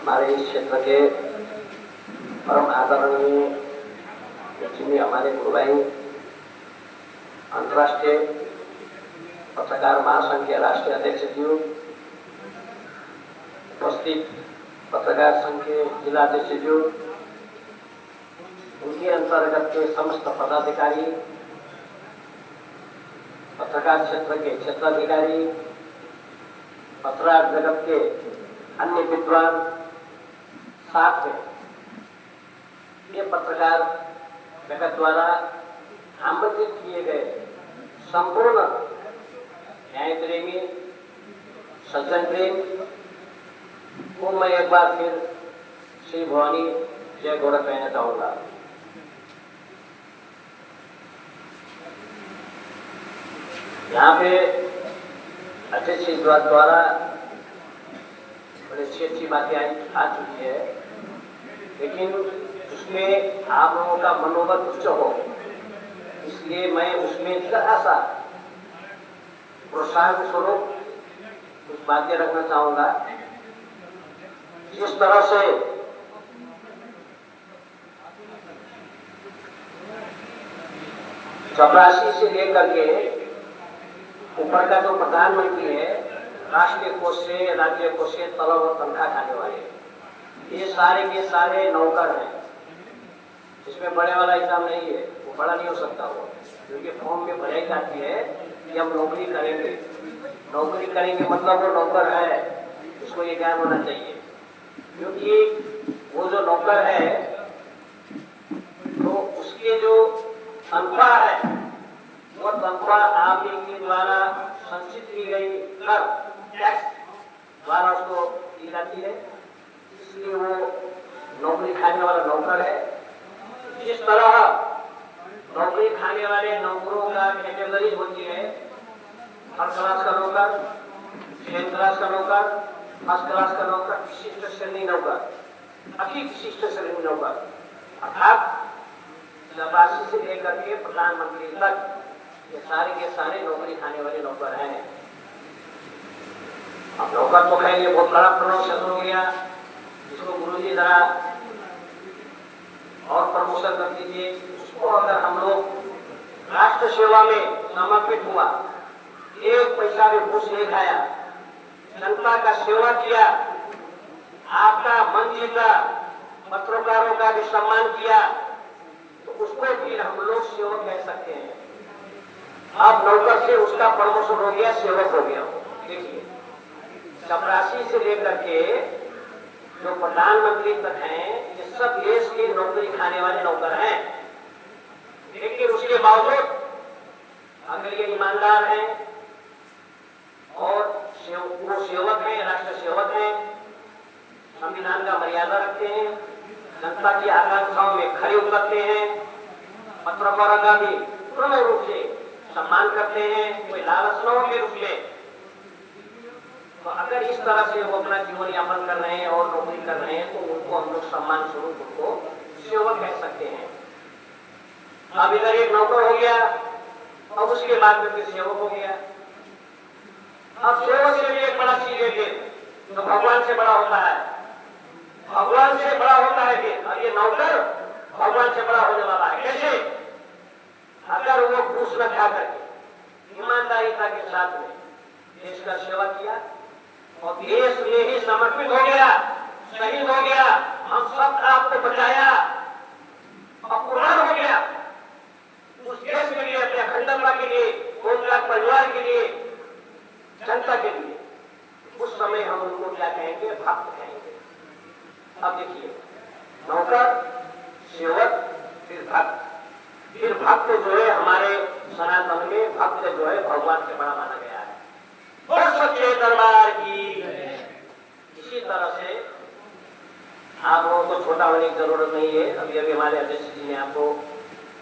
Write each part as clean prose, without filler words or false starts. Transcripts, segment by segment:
हमारे इस क्षेत्र के परम आदरणीय जिन्हें हमारे गुरुभाई अंतर्राष्ट्रीय पत्रकार महासंघ के राष्ट्रीय अध्यक्ष जी, उपस्थित पत्रकार संघ के जिला अध्यक्ष जी, उनके अंतर्गत के समस्त पदाधिकारी, पत्रकार क्षेत्र के क्षेत्राधिकारी, पत्रकार जगत के अन्य विद्वान, साथ में ये पत्रकार जगत द्वारा आमंत्रित किए गए संपूर्ण न्याय प्रेमी, सज्जन प्रेम को मैं एक बार फिर श्री भवानी जय गौरव कहना चाहूंगा। यहाँ पे अध्यक्ष द्वारा बड़ी अच्छी बातें आ चुकी है, लेकिन उसमें आप लोगों का मनोबल उच्च हो, इसलिए मैं उसमें जरा सा प्रोत्साहन स्वरूप कुछ बातें रखना चाहूंगा। जिस तरह से चपरासी से लेकर के ऊपर का जो प्रधानमंत्री है, राष्ट्रीय कोष से, राज्य कोष से तलब और तनख्वाह खाने वाले, ये सारे के सारे नौकर हैं। इसमें बड़े वाला एग्जाम नहीं है, वो बड़ा नहीं हो सकता वो, क्योंकि फॉर्म में भराई जाती है कि हम नौकरी करेंगे। नौकरी करेंगे मतलब वो नौकर है, उसको ये ज्ञान होना चाहिए। क्योंकि वो जो नौकर है तो उसके जो तनख्वाह है, वो तनख्वाह आप ही के द्वारा संचित की गई कर टैक्स द्वारा उसको दी जाती है, इसलिए वो नौकरी खाने वाला नौकर है। जिस तरह नौकरी खाने वाले नौकरों का कैटेगरीज होती है, थर्ड क्लास का नौकर, सेकंड क्लास का नौकर, फर्स्ट क्लास का नौकर, विशिष्ट श्रेणी नौकर, अति विशिष्ट श्रेणी नौकर, अर्थात चपरासी से लेकर के प्रधानमंत्री तक ये सारे के सारे नौकरी खाने वाले नौकर हैं। अब नौकर तो कहेंगे बहुत बड़ा प्रमोशन हो गया, जिसको गुरुजी जरा और प्रमोशन कर दीजिए। उसको अगर हम लोग राष्ट्र सेवा में समर्पित हुआ, एक पैसा भी घूस नहीं खाया, जनता का सेवा किया, आपका मन जीता, पत्रकारों का भी सम्मान किया, तो उसको भी हम लोग सेवक कह सकते हैं। अब नौकर से उसका प्रमोशन हो गया, सेवक हो गया। देखिए, चपरासी से लेकर के जो प्रधानमंत्री तक हैं, ये सब देश के नौकरी खाने वाले नौकर हैं। लेकिन उसके बावजूद अगर ये ईमानदार हैं और वो सेवक हैं, राष्ट्र सेवक हैं, संविधान का मर्यादा रखते हैं, जनता की आकांक्षाओं में खड़े उतरते हैं, पत्रकारों का भी पूर्ण रूप से सम्मान करते हैं, कोई लालच न हो के रूप में, तो अगर इस तरह से वो अपना जीवन यापन कर रहे हैं और नौकरी कर रहे हैं, तो उनको हम लोग सम्मान स्वरूप उनको सेवक कह सकते हैं। अब इधर एक नौकर हो गया, अब उसके बाद में फिर सेवक हो गया। अब सेवक से भी एक बड़ा चीज है जो भगवान से बड़ा होता है, भगवान से बड़ा होता है फिर। अब ये नौकर भगवान से बड़ा होने वाला है। कैसे? अगर वो घूस न खा करके ईमानदारिता के साथ में देश का सेवा किया और देश में ही समर्पित हो गया, शहीद हो गया, हम सब आपको बचाया और कुर्बान हो गया उस देश के लिए, अपने अखंडता के लिए, उनका परिवार के लिए, जनता के लिए, उस समय हम उनको क्या कहेंगे? भक्त कहेंगे। अब देखिए, नौकर, सेवक, फिर भक्त। फिर भक्त जो है हमारे सनातन में भक्त जो है भगवान से बड़ा माना गया है। और सच्चे दरबार की इसी तरह से आप लोगों को छोटा होने की जरूरत नहीं है। अभी अभी हमारे अध्यक्ष जी ने आपको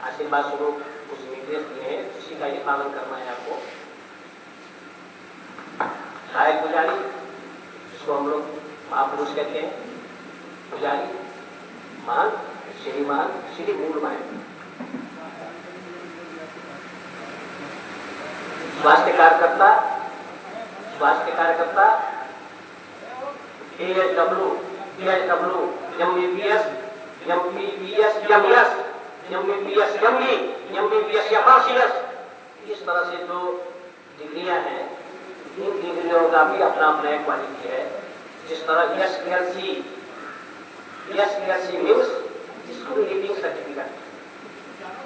आशीर्वाद स्वरूप कुछ निर्देश दिए हैं, इसी का ही पालन करना है आपको। सहायक पुजारी, जिसको हम लोग महापुरुष कहते हैं, पुजारी, मान, श्रीमान, श्री मूलमान, स्वास्थ्य कार्यकर्ता, ASW PSW, MBBS, MPBS, MS, MBBS, MD, MBBS या MCS, इस तरह से जो डिग्रियां हैं, इन डिग्रियों का भी अपना अपना एक क्वालिटी है। जिस तरह SLC means school leaving certificate,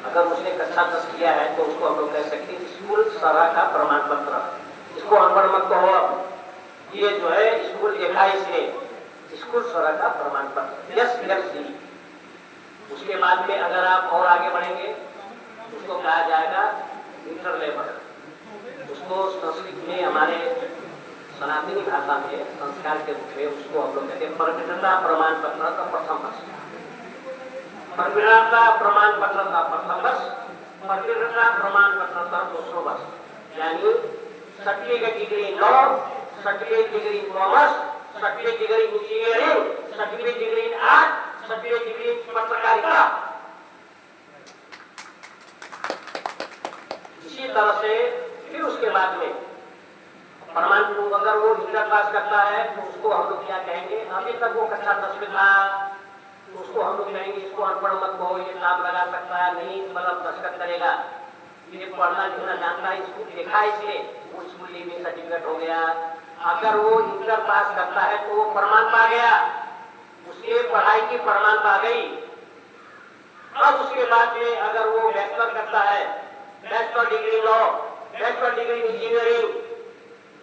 अगर उसने कक्षा 10 किया है तो उसको हम लोग कह सकते हैं स्कूल सराह का प्रमाण पत्र। इसको अनपढ़ मत कहो, अब ये जो है स्कूल देखा इसने, स्कूल सराह का प्रमाण पत्र SLC। उसके बाद में अगर आप और आगे बढ़ेंगे उसको कहा जाएगा इंटर लेवल। उसको संस्कृत में, हमारे सनातनी भाषा में संस्कार के रूप में उसको हम लोग कहते हैं प्रवीणता प्रमाण पत्र का प्रथम वर्ष, प्रवीणता प्रमाण पत्र का प्रथम वर्ष, प्रवीणता प्रमाण पत्र का दूसरा वर्ष, यानी certificate degree in law, certificate degree in commerce, certificate degree in engineering, certificate degree in art, certificate degree in पत्रकारिता। इसी तरह से फिर उसके बाद में प्रमाण, अगर वो इंटर पास करता है तो उसको हम लोग क्या कहेंगे, अभी तक वो कक्षा 10 में था तो उसको हम लोग कहेंगे इसको अनपढ़ मत कहो, ये लाभ लगा सकता है नहीं, मतलब दस्तखत करेगा, ये पढ़ना लिखना जानता है, स्कूल देखा है इसलिए वो स्कूल लीविंग सर्टिफिकेट हो गया। अगर वो इंटर पास करता है तो वो प्रमाण पा गया, उसके पढ़ाई की प्रमाण पा गई। अब उसके बाद में अगर वो बैचलर करता है, bachelor degree law, bachelor degree engineering,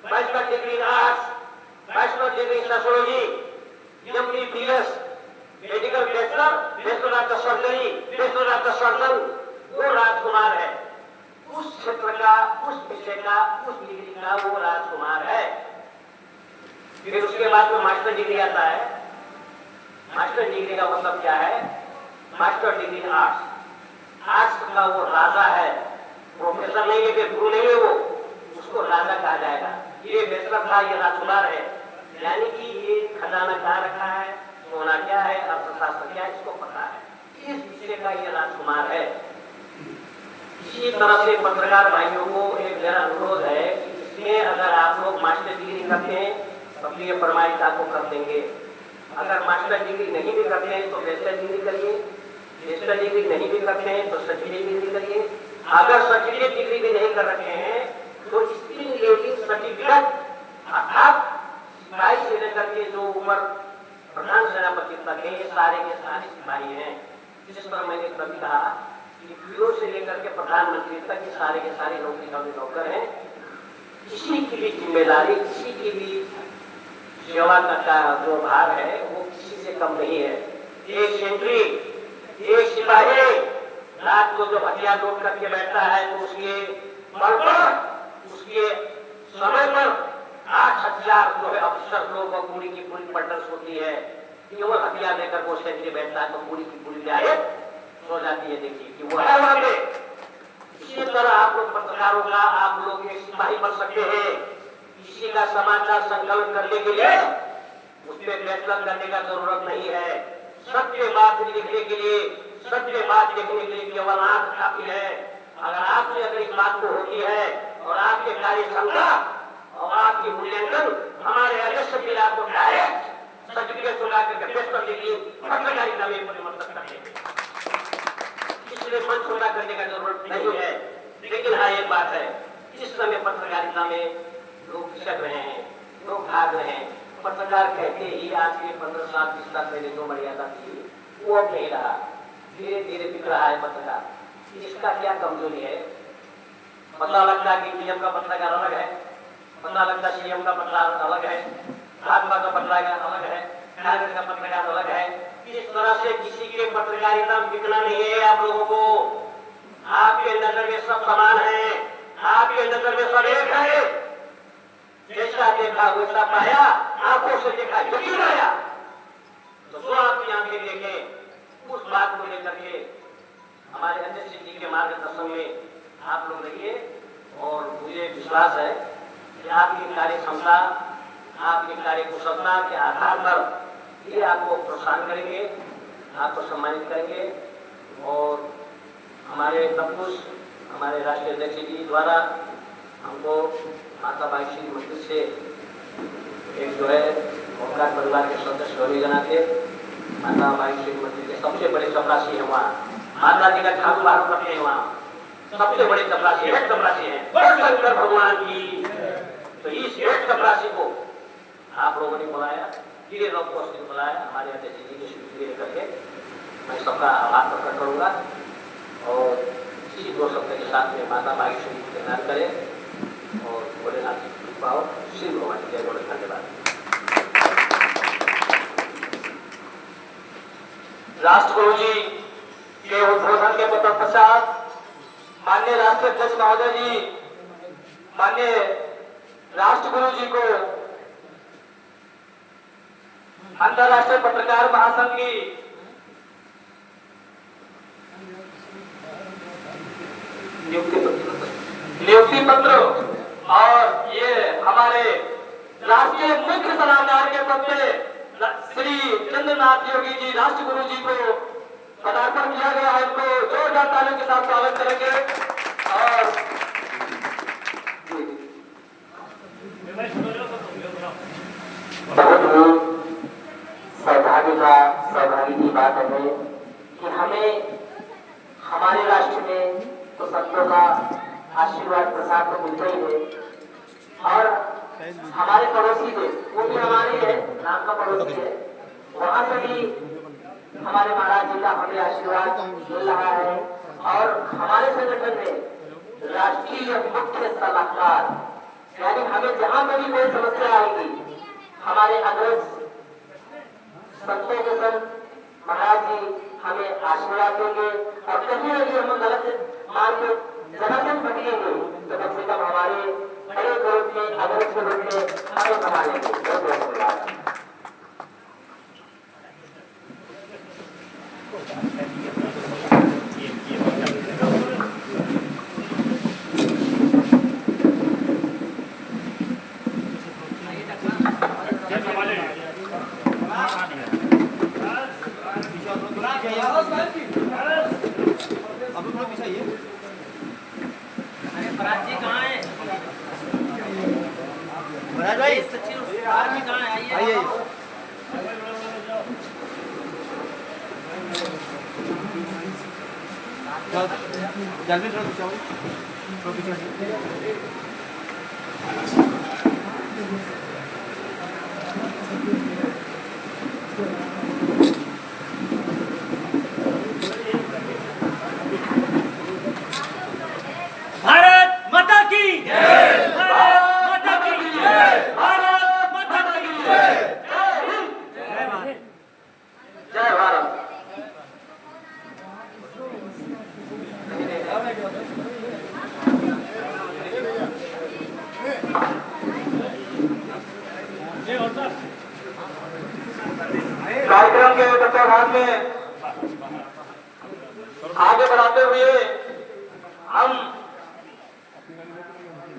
bachelor degree in arts, bachelor degree in sociology, MBBS, medical bachelor, bachelor of the surgery, bachelor of the surgeon, वो राजकुमार है। उस क्षेत्र का, उस विषय का, उस डिग्री का वो राजकुमार है। फिर उसके बाद में मास्टर डिग्री आता है। मास्टर डिग्री का मतलब क्या है, master degree in arts, arts का वो राजा है, प्रोफेसर नहीं है, फिर गुरु नहीं है वो, उसको राजा कहा जाएगा। ये बैचलर था, ये राजकुमार है, यानी कि ये खजाना क्या रखा है, सोना क्या है, अर्थशास्त्र क्या है, इसको पता है, इस विषय का ये राजकुमार है। इसी तरह से पत्रकार भाइयों को एक मेरा अनुरोध है कि इसमें अगर आप लोग मास्टर डिग्री करते हैं तो ये प्रमाणिकता को कर देंगे। अगर मास्टर डिग्री नहीं भी करते हैं तो बैचलर डिग्री करिए, बैचलर डिग्री नहीं भी करते हैं तो सर्टिफिकेट डिग्री करिए। अगर सर्टिफिकेट डिग्री भी नहीं कर रखे हैं तो स्किल लीविंग सर्टिफिकेट, अर्थात सिपाही से लेकर के जो ऊपर प्रधान सेनापति तक है, ये सारे के सारे सिपाही हैं। जिस पर मैंने कभी कहा कि पीओ से लेकर के प्रधानमंत्री तक ये सारे के सारे नौकरी का नौकर हैं। किसी की भी जिम्मेदारी, किसी की भी सेवा का जो भार है वो किसी से कम नहीं है। एक सेंट्री, एक सिपाही रात को जो हथियार लोड करके बैठता है तो उसके बल पर, उसके समय पर 8000 जो है अफसर लोग और पूरी की पूरी पलटन होती है। केवल हथियार लेकर वो सेंट्री बैठता है तो पूरी की पूरी जाए सो जाती है। देखिए कि वो है वहां पे। इसी तरह आप लोग पत्रकारों का, आप लोग एक सिपाही बन सकते हैं। किसी का समाचार संकलन करने के लिए उसमें बैचलर करने का जरूरत नहीं है। सत्य बात लिखने के लिए, सत्य बात देखने के लिए केवल आंख काफी है। अगर आपसे अगर इस बात को होती है और आपके कार्य क्षमता और आपकी मूल्यांकन हमारे अध्यक्ष भी आपको डायरेक्ट सर्टिफिकेट चुका करके बैचलर डिग्री पत्रकारिता में परिवर्तन करेंगे, इसलिए मन छोटा करने का जरूरत नहीं है। लेकिन हाँ एक बात है, इस समय पत्रकारिता में लोग पिछड़ रहे हैं, लोग भाग रहे हैं। पत्रकार कहते ही आज के 15 साल 20 साल पहले जो मर्यादा थी वो अब नहीं रहा, धीरे धीरे बिक रहा है पत्रकार। इसका क्या कमजोरी है? पता लगता है कि पीएम का पत्रकार अलग है, पता लगता है सीएम का पत्रकार अलग है, भाजपा का पत्रकार अलग है, कांग्रेस का पत्रकार अलग है। इस तरह से किसी के पत्रकारिता बिकना नहीं है। आप लोगों को, आपके नजर में सब समान है, आपके नजर में सब एक है। जैसा देखा वैसा पाया, आंखों से देखा यकीन आया। तो जो आपकी आंखें देखें उस बात को लेकर के हमारे अध्यक्ष जी के मार्गदर्शन में आप लोग रहिए। और मुझे विश्वास है कि आपकी कार्य क्षमता, आपकी कार्य कुशलता के आधार पर ये आपको प्रोत्साहन करेंगे, आपको सम्मानित करेंगे। और हमारे नपुष, हमारे राष्ट्रीय अध्यक्ष जी द्वारा हमको माता बाई श्री मंदिर से एक जो है होमगार्ड परिवार के सदस्य होने के नाते माता माहेश्वरी मंदिर के सबसे बड़े चपरासी है वहाँ, माता जी का ठाकुर बाहर करते हैं वहाँ, सबसे बड़े चपरासी है शंकर भगवान की। तो इस एक चपरासी को आप लोगों ने बुलाया, धीरे लोग को बुलाया, हमारे अध्यक्ष जी की स्वीकृति लेकर के मैं सबका आभार प्रकट करूंगा और इसी 2 शब्द के साथ में माता माहेश्वरी को प्रणाम करें और भोलेनाथ की कृपा हो। श्री भगवान की जय बोले। धन्यवाद। राष्ट्रगुरु जी के उद्बोधन के पश्चात माननीय राष्ट्रीय अध्यक्ष महोदय जी, माननीय राष्ट्रगुरु जी को अंतरराष्ट्रीय पत्रकार महासंघ की नियुक्ति पत्र और ये हमारे राष्ट्रीय मुख्य सलाहकार के पद पे श्री चंद्रनाथ योगी जी राष्ट्रगुरु जी को पदार्पण किया गया है। इनको जोरदार तालियों के साथ स्वागत करेंगे और सौभाग्य की बात है कि हमें हमारे राष्ट्र में तो संतों का आशीर्वाद प्रसाद तो मिलता ही है और हमारे पड़ोसी देश वो भी हमारे है, नाम का पड़ोसी है, वहां से भी हमारे महाराज जी का हमें आशीर्वाद मिल रहा है। और हमारे संगठन में राष्ट्रीय मुख्य सलाहकार यानी हमें जहां पर भी कोई समस्या आएगी हमारे अग्रज संतों के संग महाराज जी हमें आशीर्वाद देंगे और कहीं ना कहीं हम गलत मार्ग जनार्दन भटकेंगे तो कम से कम हमारे बड़े ग्रुप में अग्रज के रूप में हमें संभालेंगे। बहुत बहुत धन्यवाद। महाराज भाई सचिन जी कहाँ है? आइए जल्दी थोड़ा पीछे भारत माता की जय, भारत माता की जय, भारत माता की जय, जय भारत, जय भारत। कार्यक्रम के तत्वाधान में आगे बढ़ाते हुए हम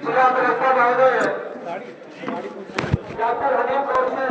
जिला कलेक्टर महोदय डॉक्टर हनीफ कौर से